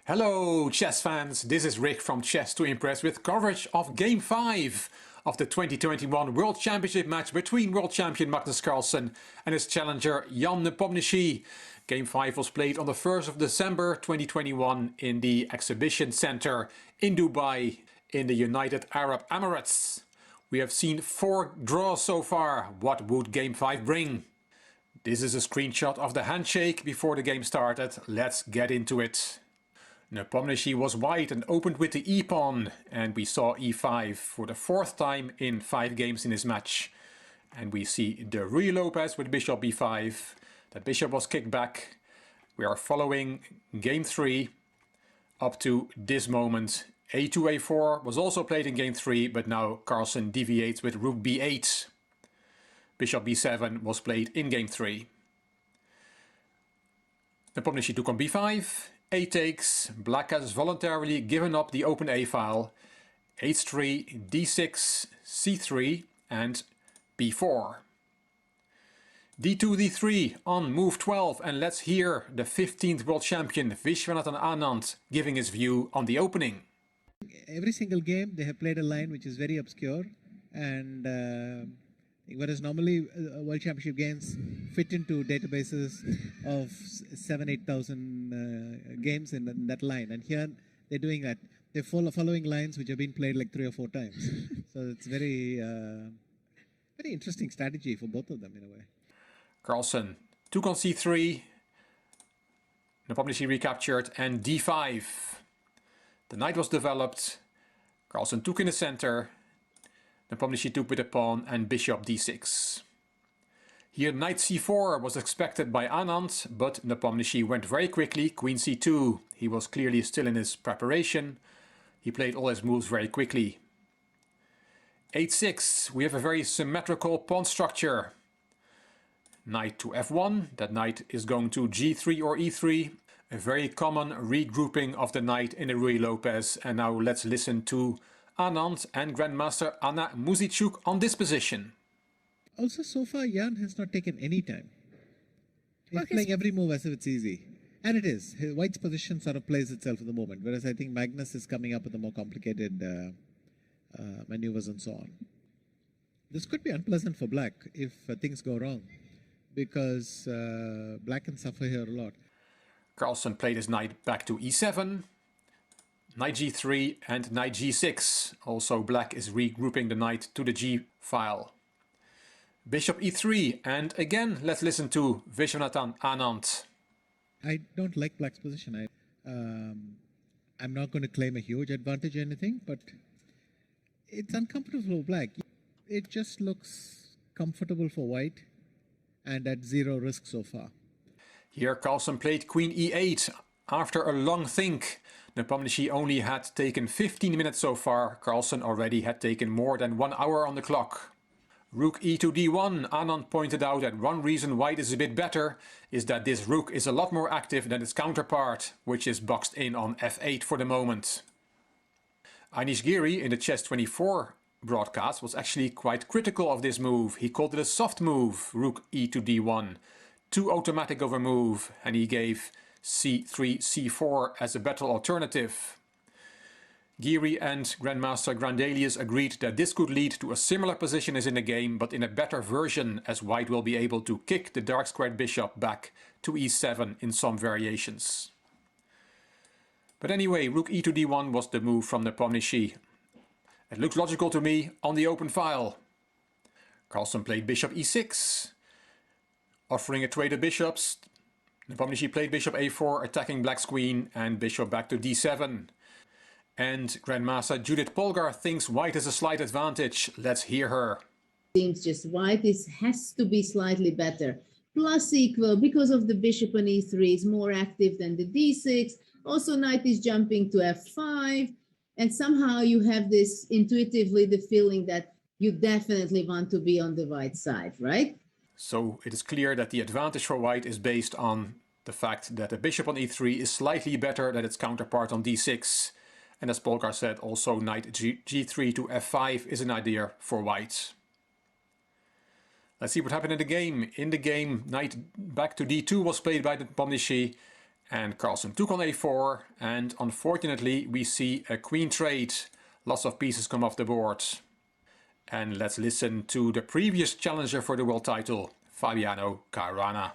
Hello chess fans, this is Rick from Chess to Impress with coverage of Game 5 of the 2021 World Championship match between World Champion Magnus Carlsen and his challenger Ian Nepomniachtchi. Game 5 was played on the 1st of December 2021 in the Exhibition Center in Dubai in the United Arab Emirates. We have seen 4 draws so far. What would Game 5 bring? This is a screenshot of the handshake before the game started. Let's get into it. Nepomniachtchi was white and opened with the e-pawn, and we saw e5 for the 4th time in 5 games in this match. And we see the Ruy Lopez with bishop b5. That bishop was kicked back. We are following game 3 up to this moment. a2, a4 was also played in game 3, but now Carlsen deviates with rook b8. Bishop b7 was played in game 3. Nepomniachtchi took on b5. A takes, black has voluntarily given up the open A file, h3, d6, c3 and b4. d2, d3 on move 12, and let's hear the 15th world champion Viswanathan Anand giving his view on the opening. Every single game they have played a line which is very obscure, and whereas normally World Championship games fit into databases of 7,000-8,000 games in that line, and here they're doing that. They're following lines which have been played like 3 or 4 times. So it's very interesting strategy for both of them in a way. Carlsen took on c3, Nepomniachtchi recaptured, and d5. The knight was developed, Carlsen took in the center, Nepomniachtchi took with a pawn and bishop d6. Here knight c4 was expected by Anand, but Nepomniachtchi went very quickly, queen c2. He was clearly still in his preparation. He played all his moves very quickly. h6, we have a very symmetrical pawn structure. Knight to f1, that knight is going to g3 or e3. A very common regrouping of the knight in the Ruy Lopez. And now let's listen to Anand and Grandmaster Anna Muzichuk on this position. Also, so far, Jan has not taken any time. He's playing every move as if it's easy. And it is. White's position sort of plays itself at the moment, whereas I think Magnus is coming up with the more complicated maneuvers and so on. This could be unpleasant for black if things go wrong, because black can suffer here a lot. Carlsen played his knight back to e7. Knight g3 and knight g6. Also black is regrouping the knight to the g file. Bishop e3, and again let's listen to Viswanathan Anand. I don't like black's position. I'm not going to claim a huge advantage or anything, but it's uncomfortable for black. It just looks comfortable for white and at 0 risk so far. Here Carlsen played queen e8. After a long think, Nepomniachtchi only had taken 15 minutes so far. Carlsen already had taken more than 1 hour on the clock. Rook e2 d1. Anand pointed out that one reason white is a bit better is that this rook is a lot more active than its counterpart, which is boxed in on f8 for the moment. Anish Giri in the Chess24 broadcast was actually quite critical of this move. He called it a soft move, rook e2 d1. Too automatic of a move, and he gave c3, c4 as a better alternative. Giri and Grandmaster Grandelius agreed that this could lead to a similar position as in the game, but in a better version, as white will be able to kick the dark squared bishop back to e7 in some variations. But anyway, rook e2 d1 was the move from Nepomniachtchi. It looks logical to me on the open file. Carlsen played bishop e6, offering a trade of bishops. Nepomniachtchi played bishop a4, attacking black's queen, and bishop back to d7. And Grandmaster Judith Polgar thinks white has a slight advantage. Let's hear her. Seems just white has to be slightly better. Plus equal, because of the bishop on e3 is more active than the d6. Also knight is jumping to f5. And somehow you have this intuitively the feeling that you definitely want to be on the white side, right? So it is clear that the advantage for white is based on the fact that the bishop on e3 is slightly better than its counterpart on d6. And as Polgar said, also knight g3 to f5 is an idea for white. Let's see what happened in the game. In the game, knight back to d2 was played by Nepomniachtchi, And Carlsen took on a4, and unfortunately we see a queen trade. Lots of pieces come off the board. And let's listen to the previous challenger for the world title, Fabiano Caruana.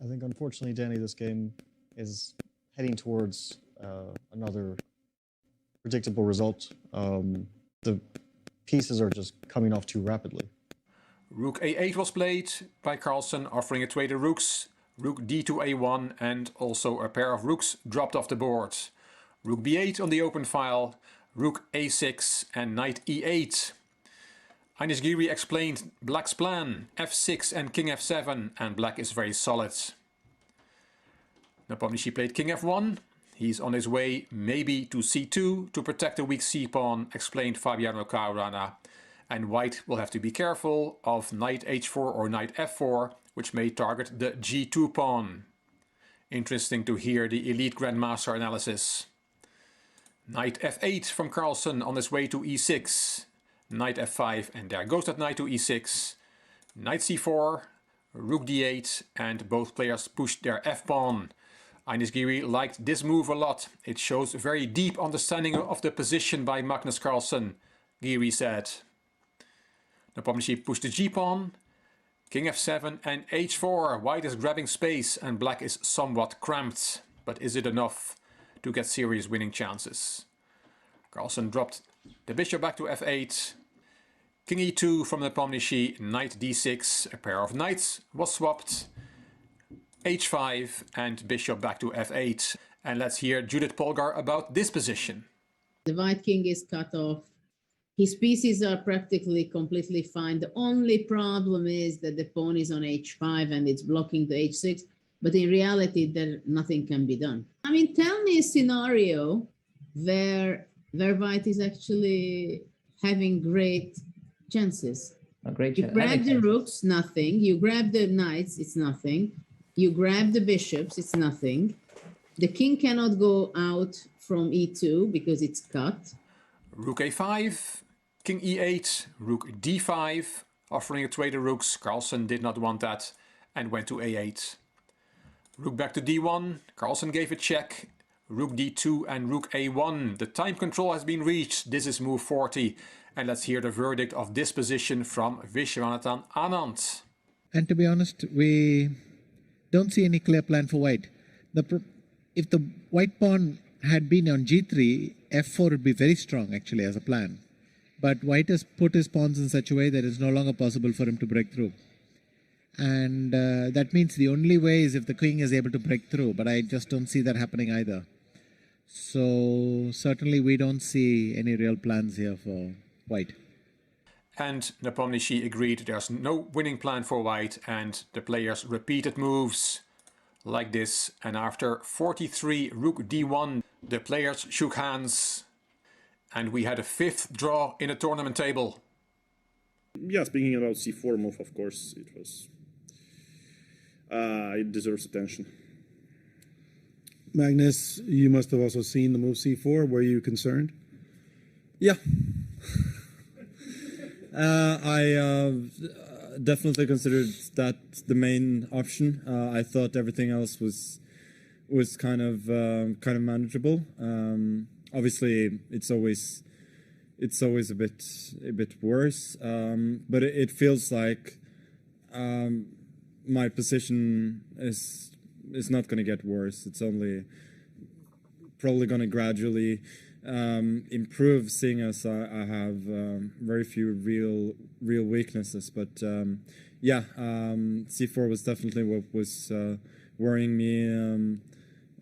I think unfortunately, Danny, this game is heading towards another predictable result. The pieces are just coming off too rapidly. Rook a8 was played by Carlsen, offering a trade of rooks. Rook d2 a1, and also a pair of rooks dropped off the board. Rook b8 on the open file, rook a6 and knight e8. Ines Giri explained black's plan, f6 and king f7, and black is very solid. Nepomniachtchi played king f1. He's on his way maybe to c2 to protect the weak c-pawn, explained Fabiano Caruana. And white will have to be careful of knight h4 or knight f4, which may target the g2 pawn. Interesting to hear the elite grandmaster analysis. Knight f8 from Carlsen on his way to e6. Knight f5, and there goes that knight to e6. Knight c4, rook d8, and both players pushed their f-pawn. Ines Giri liked this move a lot. It shows a very deep understanding of the position by Magnus Carlsen, Giri said. Nepomniachtchi pushed the g-pawn. King f7 and h4. White is grabbing space and black is somewhat cramped. But is it enough to get serious winning chances? Carlsen dropped the bishop back to f8. King e2 from Nepomniachtchi. Knight d6. A pair of knights was swapped. h5 and bishop back to f8. And let's hear Judith Polgar about this position. The white king is cut off. His pieces are practically completely fine. The only problem is that the pawn is on h5 and it's blocking the h6. But in reality, there nothing can be done. I mean, tell me a scenario where white is actually having great chances. You grab the rooks, nothing. You grab the knights, it's nothing. You grab the bishops, it's nothing. The king cannot go out from e2 because it's cut. Rook a5, king e8, rook d5, offering a trade of rooks. Carlsen did not want that and went to a8. Rook back to d1, Carlsen gave a check. Rook d2 and rook a1. The time control has been reached. This is move 40. And let's hear the verdict of this position from Vishwanathan Anand. And to be honest, we don't see any clear plan for white. If the white pawn had been on g3, f4 would be very strong actually as a plan. But white has put his pawns in such a way that it's no longer possible for him to break through. And that means the only way is if the king is able to break through, but I just don't see that happening either. So certainly we don't see any real plans here for white. And Nepomniachtchi agreed there's no winning plan for white, and the players repeated moves like this. And after 43 rook d1, the players shook hands and we had a fifth draw in the tournament table. Yeah, speaking about c4 move, of course, it was... it deserves attention. Magnus, you must have also seen the move c4. Were you concerned? Yeah. I definitely considered that the main option. I thought everything else was kind of manageable. Obviously, it's always a bit worse. But it feels like my position is not going to get worse. It's only probably going to gradually improve, seeing as I have very few real weaknesses. But yeah, c4 was definitely what was worrying me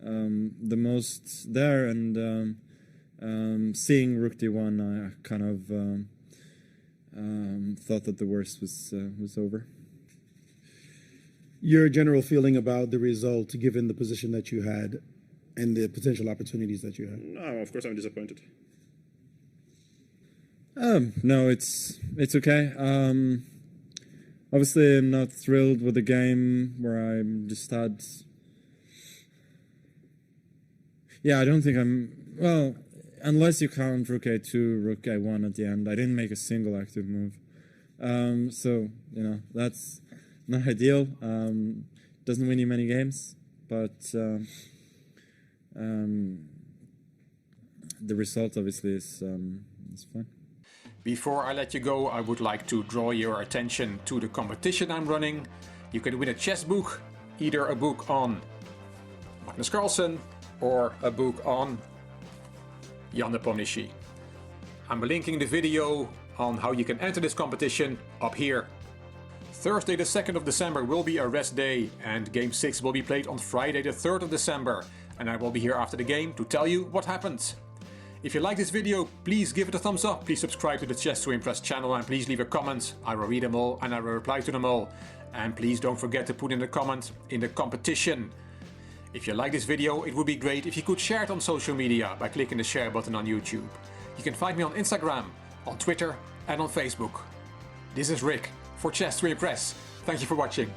the most there, and seeing rook d1, I kind of thought that the worst was over. Your general feeling about the result, given the position that you had and the potential opportunities that you had? No, of course I'm disappointed. No, it's okay. Obviously, I'm not thrilled with the game where I just had... Yeah, I don't think I'm... Well, unless you count rook a2, rook a1 at the end, I didn't make a single active move. So, you know, that's not ideal. Doesn't win you many games, but the result obviously is fine. Before I let you go, I would like to draw your attention to the competition I'm running. You can win a chess book, either a book on Magnus Carlsen or a book on Ian Nepomniachtchi. I'm linking the video on how you can enter this competition up here. Thursday the 2nd of December will be a rest day, and Game 6 will be played on Friday the 3rd of December, and I will be here after the game to tell you what happened. If you like this video, please give it a thumbs up, please subscribe to the Chess to Impress channel, and please leave a comment. I will read them all and I will reply to them all. And please don't forget to put in a comment in the competition. If you like this video, it would be great if you could share it on social media by clicking the share button on YouTube. You can find me on Instagram, on Twitter and on Facebook. This is Rick for Chess to Impress. Thank you for watching.